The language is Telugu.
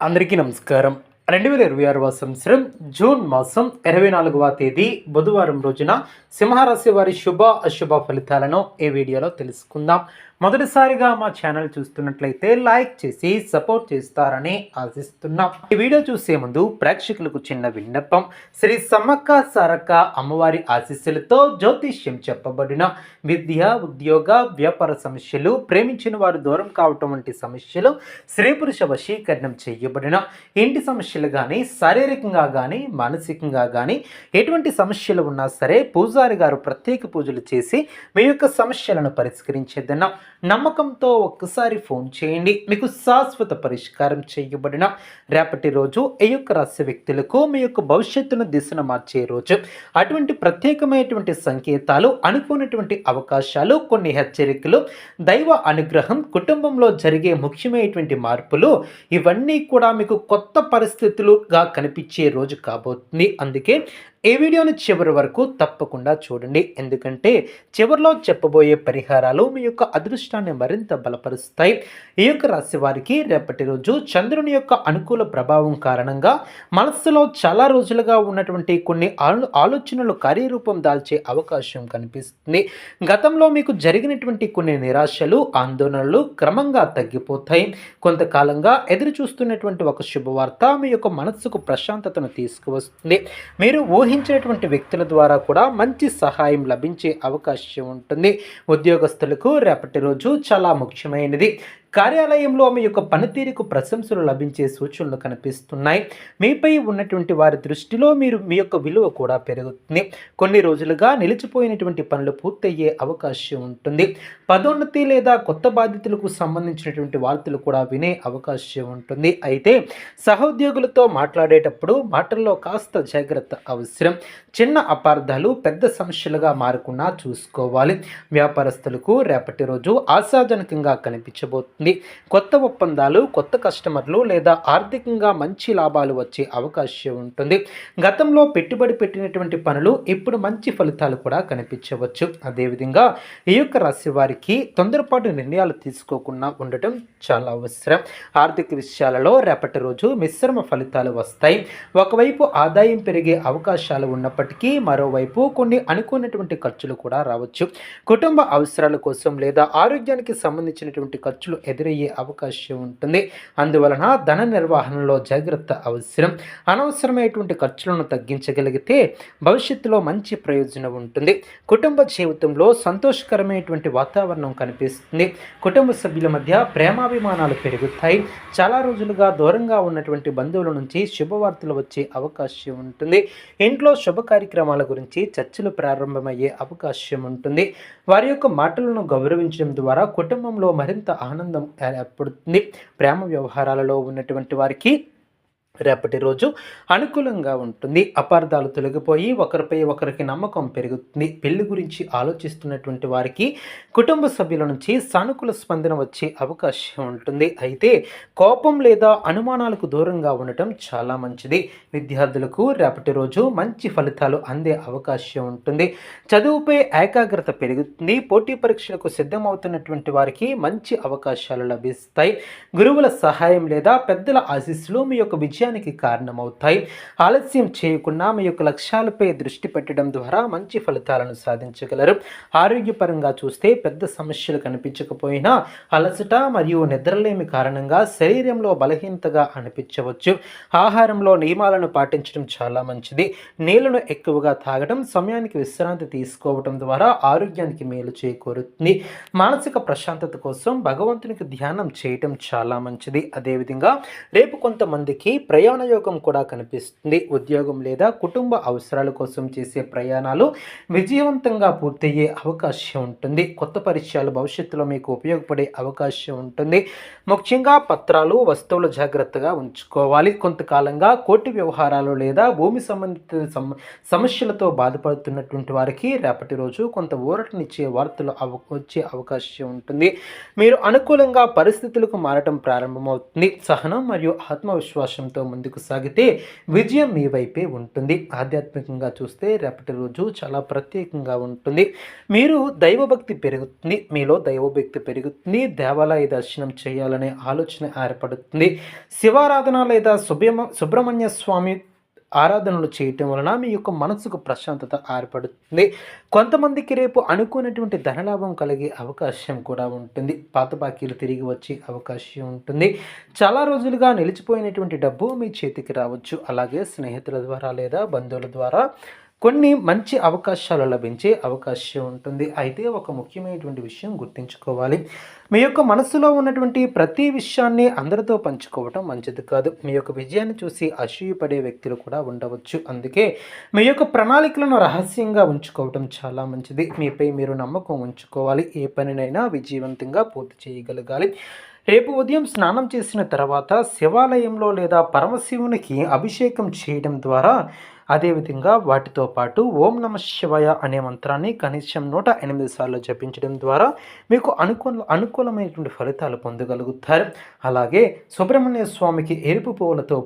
అందరికీ నమస్కారం. 2026వ సంవత్సరం జూన్ మాసం 24వ తేదీ బుధవారం రోజున సింహరాశి వారి శుభ అశుభ ఫలితాలను ఈ వీడియోలో తెలుసుకుందాం. మొదటిసారిగా మా ఛానల్ చూస్తున్నట్లయితే లైక్ చేసి సపోర్ట్ చేస్తారని ఆశిస్తున్నాం. ఈ వీడియో చూసే ముందు ప్రేక్షకులకు చిన్న విన్నపం. శ్రీ సమ్మక్క సారక్క అమ్మవారి ఆశీస్సులతో జ్యోతిష్యం చెప్పబడిన విద్య, ఉద్యోగ, వ్యాపార సమస్యలు, ప్రేమించిన వారు దూరం కావటం వంటి సమస్యలు, స్త్రీ పురుష వశీకరణం చేయబడిన ఇంటి సమస్యలు కానీ, శారీరకంగా కానీ, మానసికంగా కానీ ఎటువంటి సమస్యలు ఉన్నా సరే పూజారి గారు ప్రత్యేక పూజలు చేసి మీ యొక్క సమస్యలను పరిష్కరించేదన్నా నమ్మకంతో ఒక్కసారి ఫోన్ చేయండి. మీకు శాశ్వత పరిష్కారం చేయబడిన రేపటి రోజు ఈ యొక్క రాశి వ్యక్తులకు మీ యొక్క భవిష్యత్తును దిశను మార్చే రోజు. అటువంటి ప్రత్యేకమైనటువంటి సంకేతాలు, అనుకున్నటువంటి అవకాశాలు, కొన్ని హెచ్చరికలు, దైవ అనుగ్రహం, కుటుంబంలో జరిగే ముఖ్యమైనటువంటి మార్పులు, ఇవన్నీ కూడా మీకు కొత్త పరిస్థితులుగా కనిపించే రోజు కాబోతుంది. అందుకే ఈ వీడియోని చివరి వరకు తప్పకుండా చూడండి. ఎందుకంటే చివరిలో చెప్పబోయే పరిహారాలు మీ యొక్క అదృష్టాన్ని మరింత బలపరుస్తాయి. ఈ యొక్క రాశి వారికి రేపటి రోజు చంద్రుని యొక్క అనుకూల ప్రభావం కారణంగా మనస్సులో చాలా రోజులుగా ఉన్నటువంటి కొన్ని ఆలోచనలు కార్యరూపం దాల్చే అవకాశం కనిపిస్తుంది. గతంలో మీకు జరిగినటువంటి కొన్ని నిరాశలు, ఆందోళనలు క్రమంగా తగ్గిపోతాయి. కొంతకాలంగా ఎదురు చూస్తున్నటువంటి ఒక శుభవార్త మీ యొక్క మనస్సుకు ప్రశాంతతను తీసుకువస్తుంది. మీరు ఊహించినటువంటి వ్యక్తుల ద్వారా కూడా మంచి సహాయం లభించే అవకాశం ఉంటుంది. ఉద్యోగస్తులకు రేపటి రోజు చాలా ముఖ్యమైనది. కార్యాలయంలో మీ యొక్క పనితీరుకు ప్రశంసలు లభించే సూచనలు కనిపిస్తున్నాయి. మీపై ఉన్నటువంటి వారి దృష్టిలో మీ యొక్క విలువ కూడా పెరుగుతుంది. కొన్ని రోజులుగా నిలిచిపోయినటువంటి పనులు పూర్తయ్యే అవకాశం ఉంటుంది. పదోన్నతి లేదా కొత్త బాధ్యతలకు సంబంధించినటువంటి వార్తలు కూడా వినే అవకాశం ఉంటుంది. అయితే సహోద్యోగులతో మాట్లాడేటప్పుడు మాటల్లో కాస్త జాగ్రత్త అవసరం. చిన్న అపార్థాలు పెద్ద సమస్యలుగా మారకుండా చూసుకోవాలి. వ్యాపారస్తులకు రేపటి రోజు ఆశాజనకంగా కనిపించబోతుంది. కొత్త ఒప్పందాలు, కొత్త కస్టమర్లు లేదా ఆర్థికంగా మంచి లాభాలు వచ్చే అవకాశం ఉంటుంది. గతంలో పెట్టుబడి పెట్టినటువంటి పనులు ఇప్పుడు మంచి ఫలితాలు కూడా కనిపించవచ్చు. అదేవిధంగా ఈ యొక్క రాశి వారికి తొందరపాటు నిర్ణయాలు తీసుకోకుండా ఉండటం చాలా అవసరం. ఆర్థిక విషయాలలో రేపటి రోజు మిశ్రమ ఫలితాలు వస్తాయి. ఒకవైపు ఆదాయం పెరిగే అవకాశాలు ఉన్నప్పటికీ మరోవైపు కొన్ని అనుకున్నటువంటి ఖర్చులు కూడా రావచ్చు. కుటుంబ అవసరాల కోసం లేదా ఆరోగ్యానికి సంబంధించినటువంటి ఖర్చులు ఎదురయ్యే అవకాశం ఉంటుంది. అందువలన ధన నిర్వహణలో జాగ్రత్త అవసరం. అనవసరమైనటువంటి ఖర్చులను తగ్గించగలిగితే భవిష్యత్తులో మంచి ప్రయోజనం ఉంటుంది. కుటుంబ జీవితంలో సంతోషకరమైనటువంటి వాతావరణం కనిపిస్తుంది. కుటుంబ సభ్యుల మధ్య ప్రేమాభిమానాలు పెరుగుతాయి. చాలా రోజులుగా దూరంగా ఉన్నటువంటి బంధువుల నుంచి శుభవార్తలు వచ్చే అవకాశం ఉంటుంది. ఇంట్లో శుభ కార్యక్రమాల గురించి చర్చలు ప్రారంభమయ్యే అవకాశం ఉంటుంది. వారి యొక్క మాటలను గౌరవించడం ద్వారా కుటుంబంలో మరింత ఆనందం ఏర్పడుతుంది. ప్రేమ వ్యవహారాలలో ఉన్నటువంటి వారికి రేపటి రోజు అనుకూలంగా ఉంటుంది. అపార్థాలు తొలగిపోయి ఒకరిపై ఒకరికి నమ్మకం పెరుగుతుంది. పెళ్లి గురించి ఆలోచిస్తున్నటువంటి వారికి కుటుంబ సభ్యుల నుంచి సానుకూల స్పందన వచ్చే అవకాశం ఉంటుంది. అయితే కోపం లేదా అనుమానాలకు దూరంగా ఉండటం చాలా మంచిది. విద్యార్థులకు రేపటి రోజు మంచి ఫలితాలు అందే అవకాశం ఉంటుంది. చదువుపై ఏకాగ్రత పెరుగుతుంది. పోటీ పరీక్షలకు సిద్ధమవుతున్నటువంటి వారికి మంచి అవకాశాలు లభిస్తాయి. గురువుల సహాయం లేదా పెద్దల ఆశీస్సులు మీ యొక్క విజయానికి కారణమవుతాయి. ఆలస్యం చేయకుండా మీ యొక్క లక్ష్యాలపై దృష్టి పెట్టడం ద్వారా మంచి ఫలితాలను సాధించగలరు. ఆరోగ్యపరంగా చూస్తే పెద్ద సమస్యలు కనిపించకపోయినా అలసట మరియు నిద్రలేమి కారణంగా శరీరంలో బలహీనతగా అనిపించవచ్చు. ఆహారంలో నియమాలను పాటించడం చాలా మంచిది. నీళ్లను ఎక్కువగా తాగడం, సమయానికి విశ్రాంతి తీసుకోవడం ద్వారా ఆరోగ్యానికి మేలు చేకూరుతుంది. మానసిక ప్రశాంతత కోసం భగవంతునికి ధ్యానం చేయటం చాలా మంచిది. అదేవిధంగా రేపు కొంతమందికి ప్రయాణ యోగం కూడా కనిపిస్తుంది. ఉద్యోగం లేదా కుటుంబ అవసరాల కోసం చేసే ప్రయాణాలు విజయవంతంగా పూర్తయ్యే అవకాశం ఉంటుంది. కొత్త పరిచయాలు భవిష్యత్తులో మీకు ఉపయోగపడే అవకాశం ఉంటుంది. ముఖ్యంగా పత్రాలు, వస్తువులు జాగ్రత్తగా ఉంచుకోవాలి. కొంతకాలంగా కోర్టు వ్యవహారాలు లేదా భూమి సంబంధిత సమస్యలతో బాధపడుతున్నటువంటి వారికి రేపటి రోజు కొంత ఊరటనిచ్చే వార్తలు వచ్చే అవకాశం ఉంటుంది. మీరు అనుకూలంగా పరిస్థితులకు మారటం ప్రారంభమవుతుంది. సహనం మరియు ఆత్మవిశ్వాసంతో ముందుకు సాగితే విజయం మీ వైపే ఉంటుంది. ఆధ్యాత్మికంగా చూస్తే రేపటి రోజు చాలా ప్రత్యేకంగా ఉంటుంది. మీరు దైవభక్తి పెరుగుతుంది, మీలో దైవభక్తి పెరుగుతుంది. దేవాలయ దర్శనం చేయాలనే ఆలోచన ఏర్పడుతుంది. శివారాధన లేదా సుబ్రహ్మణ్య స్వామి ఆరాధనలు చేయటం వలన మీ యొక్క మనసుకు ప్రశాంతత ఏర్పడుతుంది. కొంతమందికి రేపు అనుకున్నటువంటి ధనలాభం కలిగే అవకాశం కూడా ఉంటుంది. పాత బాకీలు తిరిగి వచ్చే అవకాశం ఉంటుంది. చాలా రోజులుగా నిలిచిపోయినటువంటి డబ్బు మీ చేతికి రావచ్చు. అలాగే స్నేహితుల ద్వారా లేదా బంధువుల ద్వారా కొన్ని మంచి అవకాశాలు లభించే అవకాశం ఉంటుంది. అయితే ఒక ముఖ్యమైనటువంటి విషయం గుర్తుంచుకోవాలి. మీ యొక్క మనసులో ఉన్నటువంటి ప్రతి విషయాన్ని అందరితో పంచుకోవటం మంచిది కాదు. మీ యొక్క విజయాన్ని చూసి అసూయపడే వ్యక్తులు కూడా ఉండవచ్చు. అందుకే మీ యొక్క ప్రణాళికలను రహస్యంగా ఉంచుకోవటం చాలా మంచిది. మీపై మీరు నమ్మకం ఉంచుకోవాలి. ఏ పనినైనా విజయవంతంగా పూర్తి చేయగలగాలి. రేపు ఉదయం స్నానం చేసిన తర్వాత శివాలయంలో లేదా పరమశివునికి అభిషేకం చేయడం ద్వారా, అదేవిధంగా వాటితో పాటు ఓం నమ శివాయ అనే మంత్రాన్ని కనీసం 108 సార్లు జపించడం ద్వారా మీకు అనుకూలమైనటువంటి ఫలితాలు పొందగలుగుతారు. అలాగే సుబ్రహ్మణ్య స్వామికి ఎరుపు పువ్వులతో